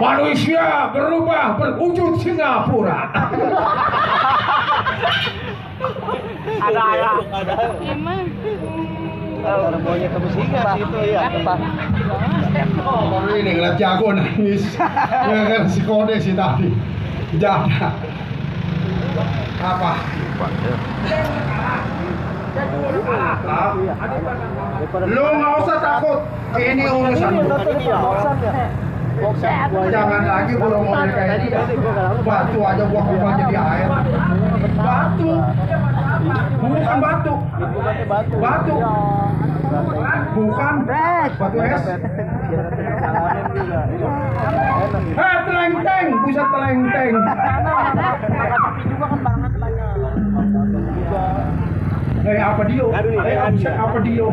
Manusia berubah berwujud Singapura. Ada. Emang. Maunya temu singa itu ya. Ini ngeliat jago nangis. Nggak si kode si tadi. Jaga. Apa? Lu nggak usah takut. Ini urusan. Jangan lagi belum mau kayak dia. Batu aja gua kembali jadi air. Batu. Bukan batu. Batu. Bukan. Batu es. Telenteng, bisa telenteng. Apa dia? Apa dia?